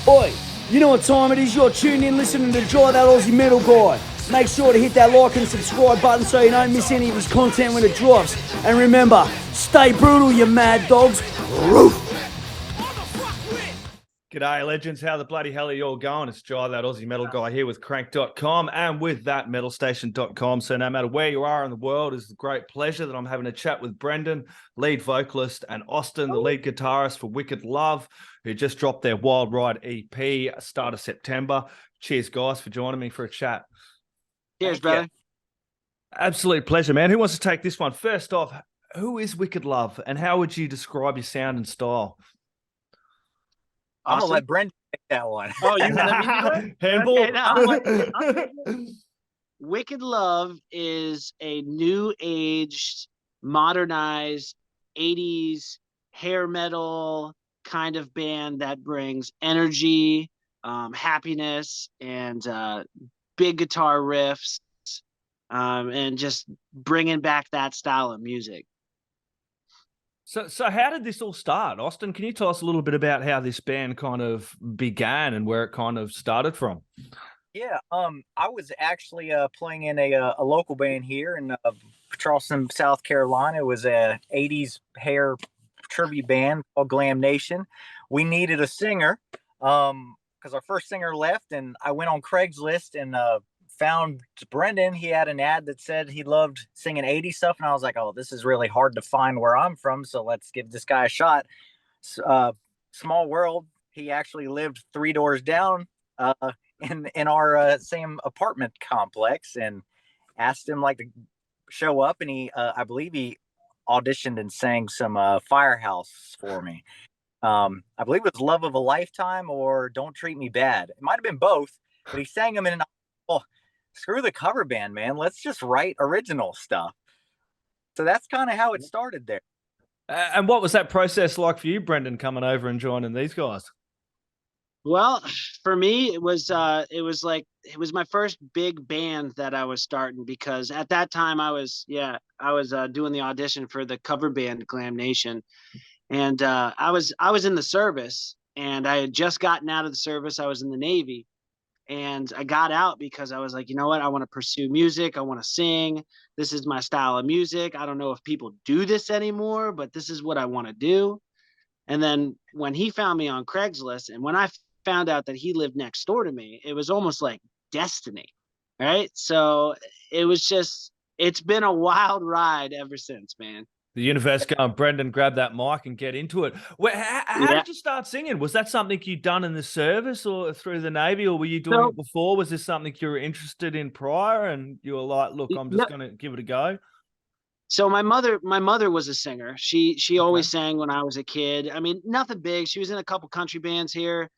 Oi, you know what time it is? You're tuned in listening to Dry That Aussie Metal Guy. Make sure to hit that like and subscribe button so you don't miss any of his content when it drops. And remember, stay brutal, you mad dogs. Roof! G'day, legends. How the bloody hell are you all going? It's Jai, that Aussie metal guy here with Crannk.com and with that metalstation.com. So no matter where you are in the world, it's a great pleasure that I'm having a chat with Brendan, lead vocalist, and Austin, the lead guitarist for Wicked Love, who just dropped their Wild Ride EP start of September. Cheers, guys, for joining me for a chat. Cheers, brother. Absolute pleasure, man. Who wants to take this one? First off, who is Wicked Love and how would you describe your sound and style? I'm going to let Brendan take that one. Oh, you let me do it? Handball. Okay, Wicked Love is a new aged, modernized 80s hair metal kind of band that brings energy, happiness, and big guitar riffs, and just bringing back that style of music. So how did this all start? Austin, can you tell us a little bit about how this band kind of began and where it kind of started from? Yeah, I was actually playing in a local band here in Charleston, South Carolina. It was a 80s hair tribute band called Glam Nation. We needed a singer because our first singer left, and I went on Craigslist and found Brendan. He had an ad that said he loved singing 80s stuff, and I was like, oh, this is really hard to find where I'm from, so let's give this guy a shot. Small world. He actually lived 3 doors down in our same apartment complex, and asked him like to show up, and he I believe he auditioned and sang some Firehouse for me. I believe it was Love of a Lifetime or Don't Treat Me Bad. It might have been both, but he sang them in screw the cover band, man. Let's just write original stuff. So that's kind of how it started there. And what was that process like for you, Brendan, coming over and joining these guys? Well, for me, it was my first big band that I was starting, because at that time I was doing the audition for the cover band Glam Nation, and I was in the service, and I had just gotten out of the service. I was in the Navy. And I got out because I was like, you know what? I want to pursue music. I want to sing. This is my style of music. I don't know if people do this anymore, but this is what I want to do. And then when he found me on Craigslist, and when I found out that he lived next door to me, it was almost like destiny, right? So it's been a wild ride ever since, man. The universe going, Brendan, grab that mic and get into it. How did you start singing? Was that something you'd done in the service or through the Navy, or were you doing it before? Was this something you were interested in prior and you were like, look, I'm just going to give it a go? So my mother was a singer. She always sang when I was a kid. I mean, nothing big. She was in a couple country bands here.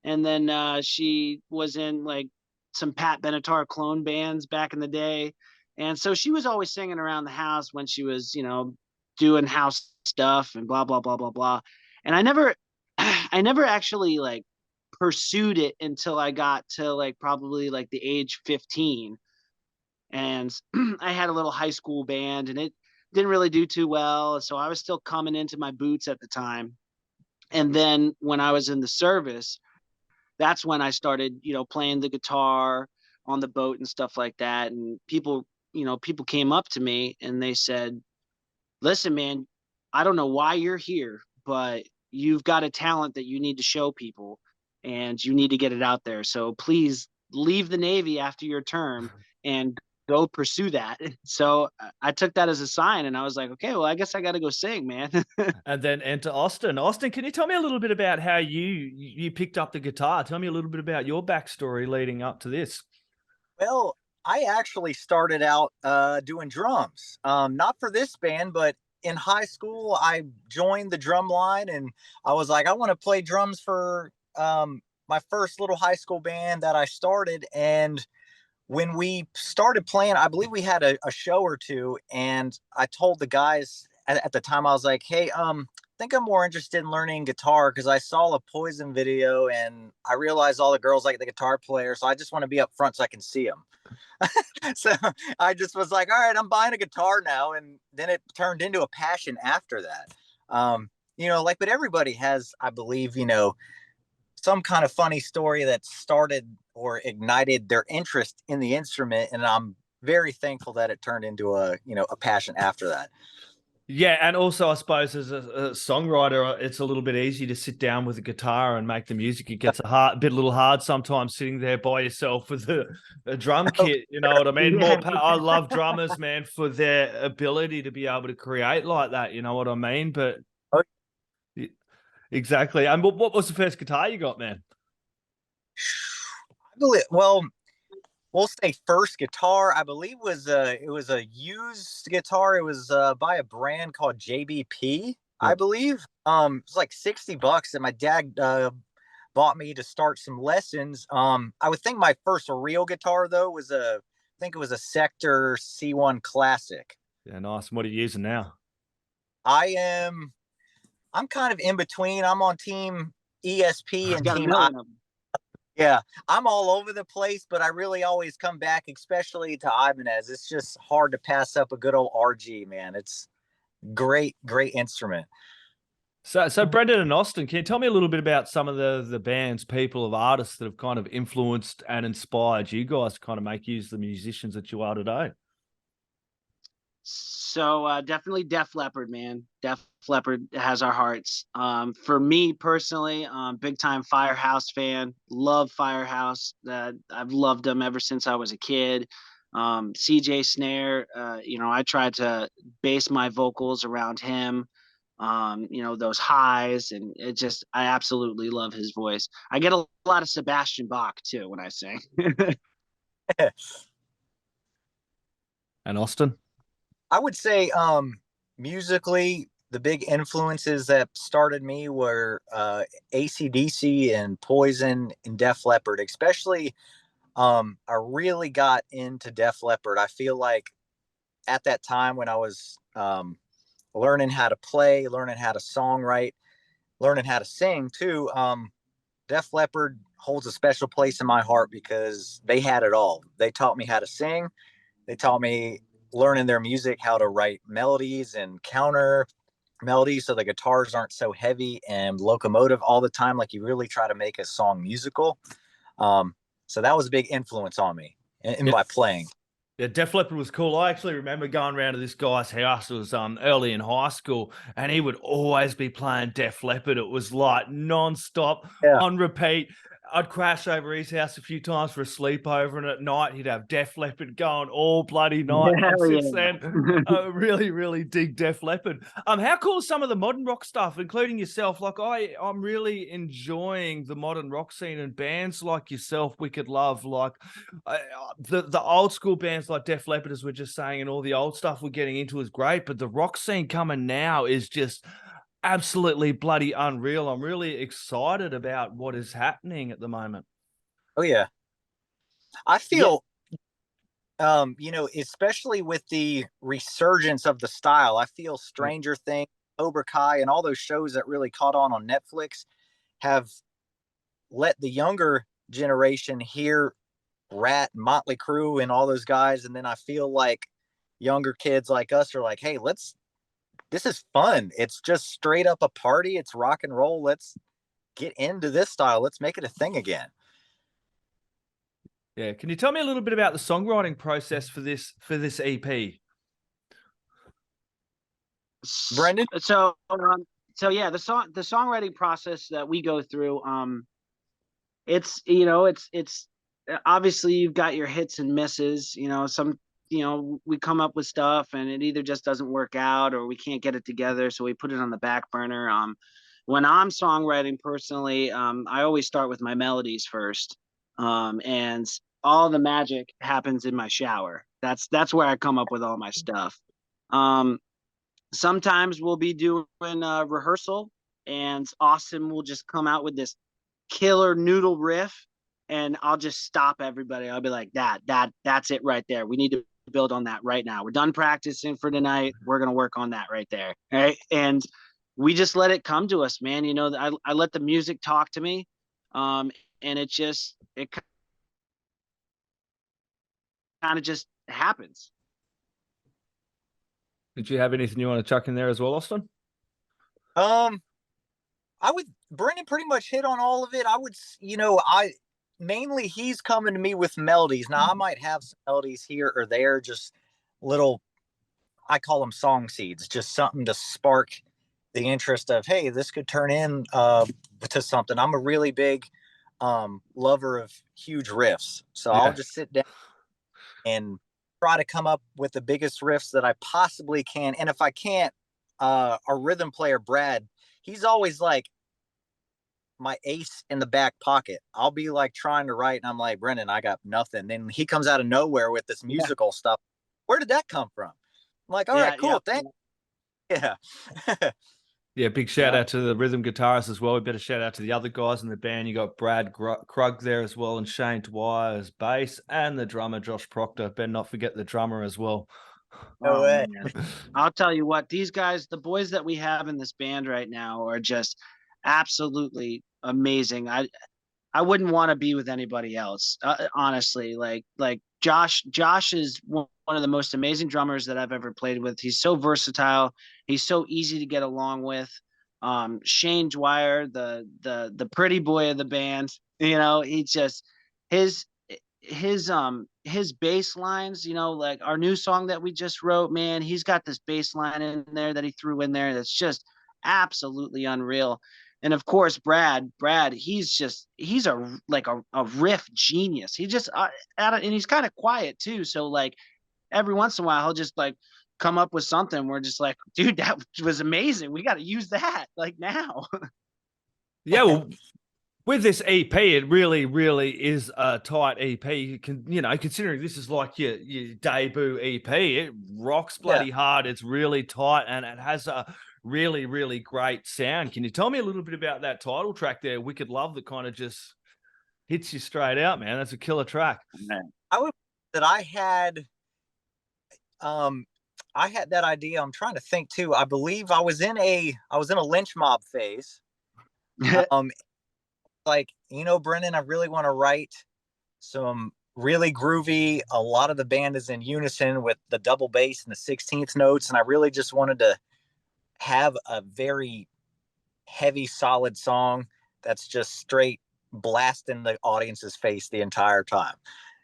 And then she was in like some Pat Benatar clone bands back in the day. And so she was always singing around the house when she was, doing house stuff and blah, blah, blah, blah, blah. And I never actually like pursued it until I got to like probably like the age 15. And I had a little high school band, and it didn't really do too well. So I was still coming into my boots at the time. And then when I was in the service, that's when I started, playing the guitar on the boat and stuff like that. And people came up to me and they said, listen, man, I don't know why you're here, but you've got a talent that you need to show people, and you need to get it out there. So please leave the Navy after your term and go pursue that. So I took that as a sign, and I was like, okay, well, I guess I got to go sing, man. And then enter Austin. Austin, can you tell me a little bit about how you picked up the guitar? Tell me a little bit about your backstory leading up to this. Well, I actually started out doing drums, not for this band, but in high school, I joined the drum line, and I was like, I want to play drums for my first little high school band that I started. And when we started playing, I believe we had a show or two, and I told the guys at the time, I was like, hey, think I'm more interested in learning guitar because I saw a Poison video and I realized all the girls like the guitar player. So I just want to be up front so I can see them. So I just was like, all right, I'm buying a guitar now. And then it turned into a passion after that. But everybody has, I believe, some kind of funny story that started or ignited their interest in the instrument, and I'm very thankful that it turned into a passion after that. Yeah, and also I suppose as a songwriter, it's a little bit easy to sit down with a guitar and make the music. It gets a little hard sometimes sitting there by yourself with a drum kit. You know what I mean? Yeah. I love drummers, man, for their ability to be able to create like that. You know what I mean? But Oh. exactly. And what was the first guitar you got, man? I believe, well, we'll say first guitar, I believe it was a used guitar. It was by a brand called JBP, I believe. It was like $60 that my dad bought me to start some lessons. I would think my first real guitar though was I think it was a Sector C1 Classic. Yeah, nice. And what are you using now? I'm kind of in between. I'm on team ESP and Got a team million of them. Yeah, I'm all over the place, but I really always come back, especially to Ibanez. It's just hard to pass up a good old RG, man. It's great instrument. So Brendan and Austin, can you tell me a little bit about some of the bands, people, of artists that have kind of influenced and inspired you guys to kind of make you the musicians that you are today? So definitely Def Leppard, man. Def Leppard has our hearts. For me personally, big time Firehouse fan. Love Firehouse. I've loved them ever since I was a kid. CJ Snare, I tried to base my vocals around him. Those highs, and I absolutely love his voice. I get a lot of Sebastian Bach too when I sing. And Austin? I would say musically, the big influences that started me were AC/DC and Poison and Def Leppard. Especially, I really got into Def Leppard. I feel like at that time when I was learning how to play, learning how to songwrite, learning how to sing too, Def Leppard holds a special place in my heart because they had it all. They taught me how to sing. They taught me, learning their music, how to write melodies and counter melodies so the guitars aren't so heavy and locomotive all the time. Like, you really try to make a song musical. So that was a big influence on me in my playing. Yeah, Def Leppard was cool. I actually remember going around to this guy's house. It was early in high school, and he would always be playing Def Leppard. It was like non-stop, on repeat. I'd crash over his house a few times for a sleepover, and at night he'd have Def Leppard going all bloody night. Since then, I really, really dig Def Leppard. How cool is some of the modern rock stuff, including yourself? Like, I'm really enjoying the modern rock scene and bands like yourself, Wicked Love, like the old school bands like Def Leppard, as we're just saying, and all the old stuff we're getting into is great, but the rock scene coming now is just absolutely bloody unreal. I'm really excited about what is happening at the moment. Oh yeah. I feel especially with the resurgence of the style, I feel Stranger Things, Cobra Kai, and all those shows that really caught on Netflix have let the younger generation hear Rat, Motley Crue, and all those guys, and then I feel like younger kids like us are like, hey, this is fun. It's just straight up a party. It's rock and roll. Let's get into this style. Let's make it a thing again. Yeah. Can you tell me a little bit about the songwriting process for this EP? Brendan? So yeah, the songwriting process that we go through, it's obviously you've got your hits and misses. We come up with stuff and it either just doesn't work out or we can't get it together, so we put it on the back burner. When I'm songwriting personally, I always start with my melodies first, and all the magic happens in my shower. That's where I come up with all my stuff. Sometimes we'll be doing rehearsal, and Austin will just come out with this killer noodle riff, and I'll just stop everybody. I'll be like, that's it right there. We need to build on that right now. We're done practicing for tonight. We're going to work on that right there. Right. And we just let it come to us, man. I let the music talk to me. And it kind of just happens. Did you have anything you want to chuck in there as well, Austin? I Brendan pretty much hit on all of it. I would, I mainly he's coming to me with melodies. Now I might have some melodies here or there, just little, I call them song seeds, just something to spark the interest of, hey, this could turn in to something. I'm a really big lover of huge riffs, so I'll just sit down and try to come up with the biggest riffs that I possibly can. And if I can't, our rhythm player Brad, he's always like my ace in the back pocket. I'll be like trying to write, and I'm like, Brendan, I got nothing. Then he comes out of nowhere with this musical stuff. Where did that come from? I'm like, all right, cool, thanks. Yeah. Yeah, big shout out to the rhythm guitarist as well. We better shout out to the other guys in the band. You got Brad Krug there as well, and Shane Dwyer as bass, and the drummer Josh Proctor. Better not forget the drummer as well. No way. I'll tell you what, these guys, the boys that we have in this band right now, are just absolutely amazing. I wouldn't want to be with anybody else, honestly. Like Josh is one of the most amazing drummers that I've ever played with. He's so versatile. He's so easy to get along with. Shane Dwyer, the pretty boy of the band, he just his bass lines, like our new song that we just wrote, man, he's got this bass line in there that he threw in there that's just absolutely unreal. And of course, Brad, he's a riff genius. He just and he's kind of quiet too. So like every once in a while, he'll just like come up with something. We're just like, dude, that was amazing. We got to use that like now. Yeah, well, with this EP, it really, really is a tight EP. You can, considering this is like your debut EP, it rocks bloody hard. It's really tight, and it has a really, really great sound. Can you tell me a little bit about that title track there, Wicked Love, that kind of just hits you straight out, man? That's a killer track. I would that I had that idea. I'm trying to think too. I believe I was in a lynch mob phase. Like, Brendan, I really want to write some really groovy. A lot of the band is in unison with the double bass and the 16th notes, and I really just wanted to have a very heavy, solid song that's just straight blasting the audience's face the entire time.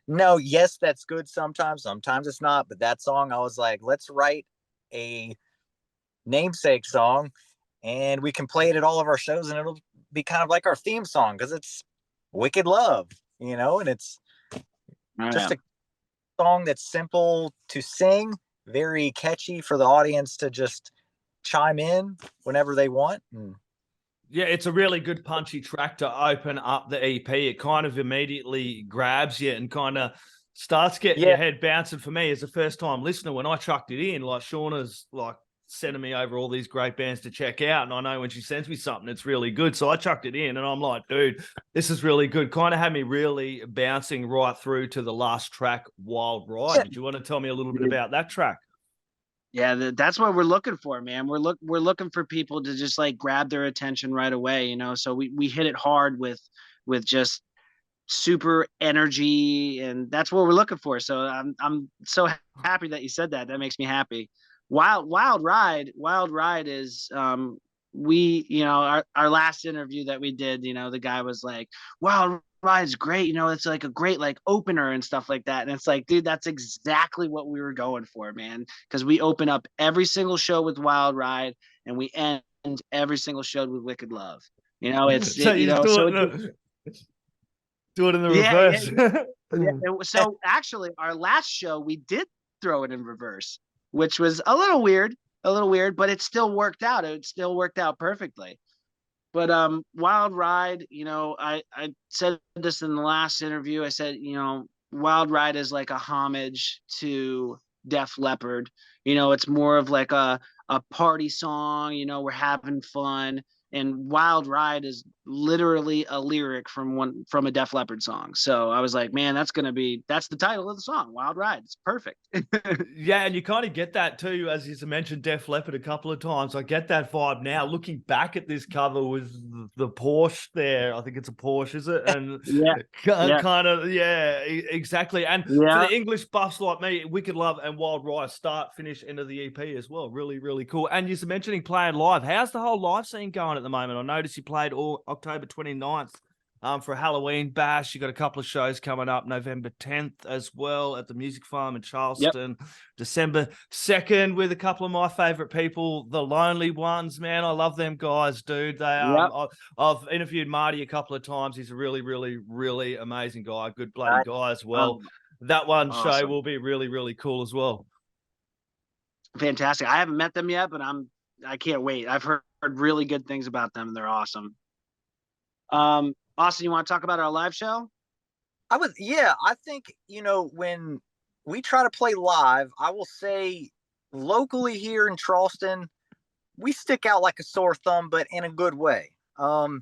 No, yes, that's good sometimes it's not, but that song, I was like, let's write a namesake song and we can play it at all of our shows, and it'll be kind of like our theme song because it's Wicked Love, and it's just a song that's simple to sing, very catchy for the audience to just chime in whenever they want. Yeah, it's a really good punchy track to open up the EP. It kind of immediately grabs you and kind of starts getting your head bouncing. For me as a first time listener, when I chucked it in, like Shauna's like sending me over all these great bands to check out, and I know when she sends me something, it's really good. So I chucked it in and I'm like, dude, this is really good. Kind of had me really bouncing right through to the last track, Wild Ride. Did you want to tell me a little bit about that track? Yeah, that's what we're looking for, man. We're looking for people to just like grab their attention right away, So we hit it hard with just super energy, and that's what we're looking for. So I'm so happy that you said that. That makes me happy. Wild Ride is our last interview that we did, the guy was like, Wild Ride's great, it's like a great like opener and stuff like that. And it's like, dude, that's exactly what we were going for, man, because we open up every single show with Wild Ride and we end every single show with Wicked Love. It's so do it in the reverse. So actually our last show we did throw it in reverse, which was a little weird, but it still worked out. It still worked out perfectly. But Wild Ride, I said this in the last interview. I said, Wild Ride is like a homage to Def Leppard. It's more of like a party song. We're having fun. And Wild Ride is literally a lyric from a Def Leppard song. So I was like, man, that's the title of the song, Wild Ride. It's perfect. Yeah, and you kind of get that too, as you mentioned Def Leppard a couple of times. I get that vibe now. Looking back at this cover with the Porsche there, I think it's a Porsche, is it? And kind of, exactly. And for the English buffs like me, Wicked Love and Wild Ride, start, finish, end of the EP as well. Really, really cool. And you're mentioning playing live. How's the whole live scene going at the moment? I noticed you played all October 29th for a Halloween bash. You got a couple of shows coming up November 10th as well at the Music Farm in Charleston. December 2nd with a couple of my favorite people, the Lonely Ones. Man, I love them guys, dude. They I've interviewed Marty a couple of times. He's a really, really, really amazing guy, good bloody guy as well. That one show will be really, really cool as well. Fantastic. I haven't met them yet, but I can't wait. I've heard really good things about them. They're awesome. Austin, you want to talk about our live show? I think, when we try to play live, I will say locally here in Charleston, we stick out like a sore thumb, but in a good way. We're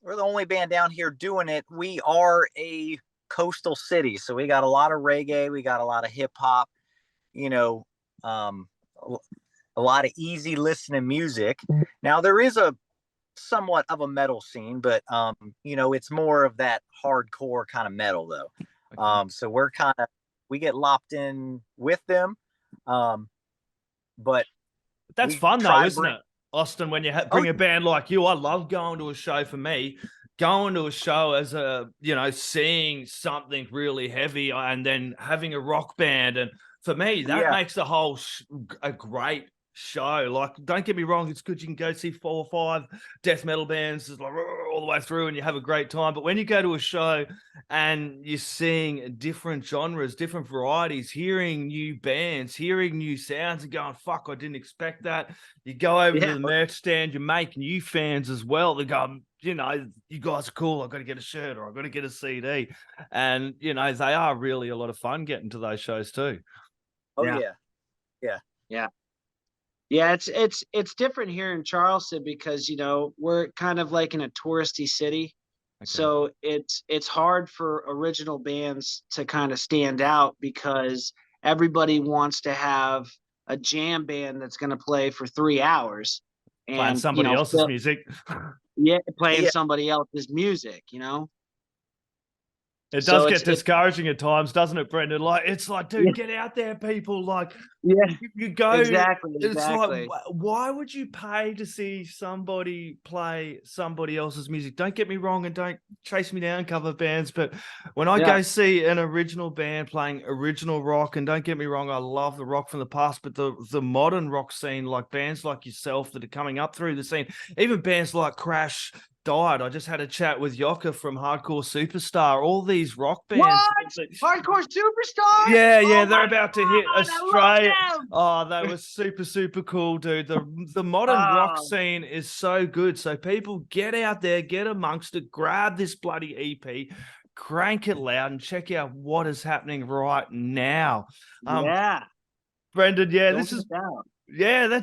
the only band down here doing it. We are a coastal city, so we got a lot of reggae, we got a lot of hip hop, a lot of easy listening music. Now there is a somewhat of a metal scene, but it's more of that hardcore kind of metal though. So we get lopped in with them, but that's fun though, isn't it, Austin? When you bring a band like you, I love going to a show. For me, going to a show as seeing something really heavy and then having a rock band, and for me that makes the whole a great show. Like, don't get me wrong, it's good you can go see 4 or 5 death metal bands like all the way through and you have a great time, but when you go to a show and you're seeing different genres, different varieties, hearing new bands, hearing new sounds and going, fuck, I didn't expect that. You go over to the merch stand, you make new fans as well. They go, you guys are cool, I've got to get a shirt or I've got to get a CD. And they are really a lot of fun getting to those shows too. Yeah, it's different here in Charleston because we're kind of like in a touristy city. Okay. So it's hard for original bands to kind of stand out because everybody wants to have a jam band that's going to play for 3 hours and playing somebody else's music. Playing somebody else's music, It does get discouraging at times, doesn't it, Brendan? Like, it's like, dude, get out there, people. Like, you go. Exactly. It's like, why would you pay to see somebody play somebody else's music? Don't get me wrong, and don't chase me down, cover bands. But when I go see an original band playing original rock, and don't get me wrong, I love the rock from the past, but the modern rock scene, like bands like yourself that are coming up through the scene, even bands like Crash Died. I just had a chat with Yoka from Hardcore Superstar. All these rock bands. What? Hardcore Superstar? Yeah, they're about to hit Australia. Oh, they were super, super cool, dude. The modern rock scene is so good. So people, get out there, get amongst it, grab this bloody EP, crank it loud, and check out what is happening right now. Brendan, that's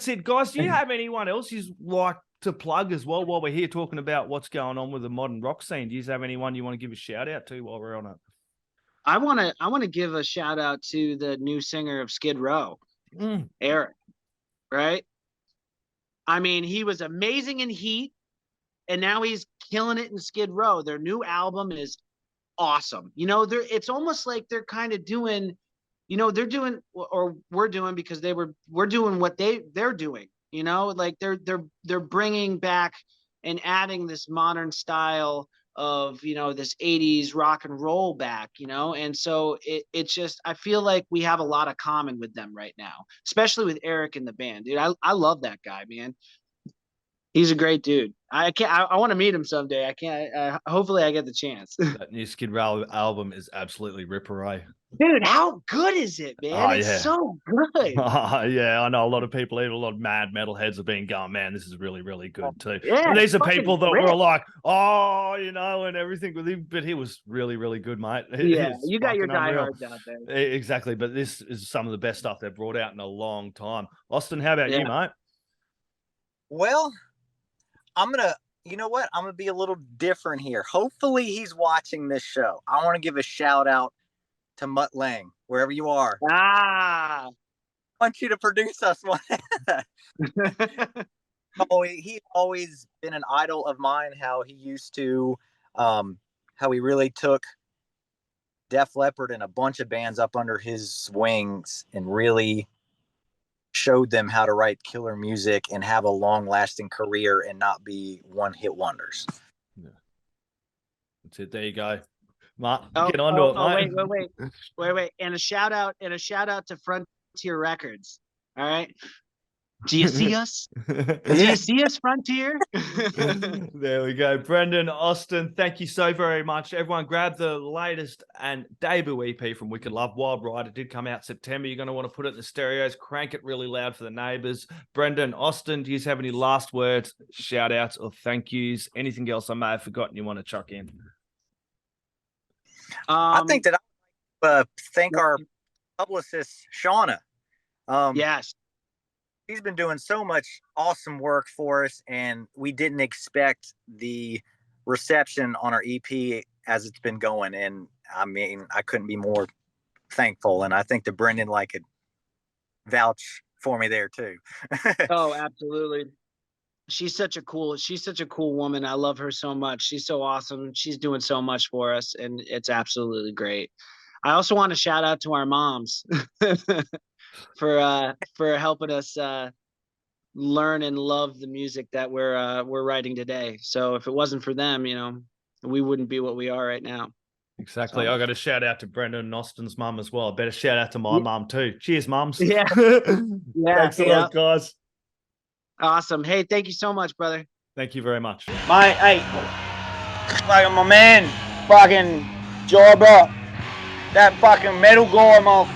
it. Guys, do you have anyone else you'd like to plug as well while we're here talking about what's going on with the modern rock scene? Do you have anyone you want to give a shout out to while we're on it? I want to give a shout out to the new singer of Skid Row, Eric. Right? I mean, he was amazing in Heat, and now he's killing it in Skid Row. Their new album is awesome. It's almost like they're kind of doing, they're doing, or we're doing, because we're doing what they're doing. Like they're bringing back and adding this modern style of, this 80s rock and roll back, and so it's just, I feel like we have a lot of common with them right now, especially with Eric in the band, dude. I love that guy, man. He's a great dude. I want to meet him someday. I can't. Hopefully, I get the chance. That new Skid Row album is absolutely ripper, dude. How good is it, man? It's so good. I know a lot of people, even a lot of mad metalheads, have been going, man, this is really, really good too. Yeah, and these are people that were like, and everything with him, but he was really, really good, mate. You got your diehards out there. Exactly, but this is some of the best stuff they've brought out in a long time. Austin, how about you, mate? Well, I'm gonna you know what? I'm gonna be a little different here. Hopefully, he's watching this show. I want to give a shout out to Mutt Lang, wherever you are. Ah. I want you to produce us one. Oh, he's always been an idol of mine. How he used to, how he really took Def Leppard and a bunch of bands up under his wings and really showed them how to write killer music and have a long-lasting career and not be one-hit wonders. Yeah. That's it. There you go. Mark, Oh, get onto it, mate. wait. And a shout out to Frontier Records. All right. Do you see us? Do you see us, Frontier? There we go. Brendan, Austin, thank you so very much. Everyone, grab the latest and debut EP from Wicked Love. Wild Ride. It did come out September. You're going to want to put it in the stereos, crank it really loud for the neighbors. Brendan, Austin, do you have any last words, shout outs, or thank yous? Anything else I may have forgotten you want to chuck in? I think that I thank our publicist, Shauna. Yes. She's been doing so much awesome work for us, and we didn't expect the reception on our EP as it's been going. And I mean, I couldn't be more thankful. And I think that Brendan could vouch for me there too. Oh, absolutely. She's such a cool woman. I love her so much. She's so awesome. She's doing so much for us, and it's absolutely great. I also want to shout out to our moms for helping us learn and love the music that we're writing today. So if it wasn't for them, we wouldn't be what we are right now. Exactly. I got a shout out to Brendan and Austin's mum as well. I better shout out to my mum too. Cheers, mums. Yeah. Thanks a lot, guys. Awesome. Hey, thank you so much, brother. Thank you very much. Mate, hey, my man, fucking Jobber, that fucking metal guy,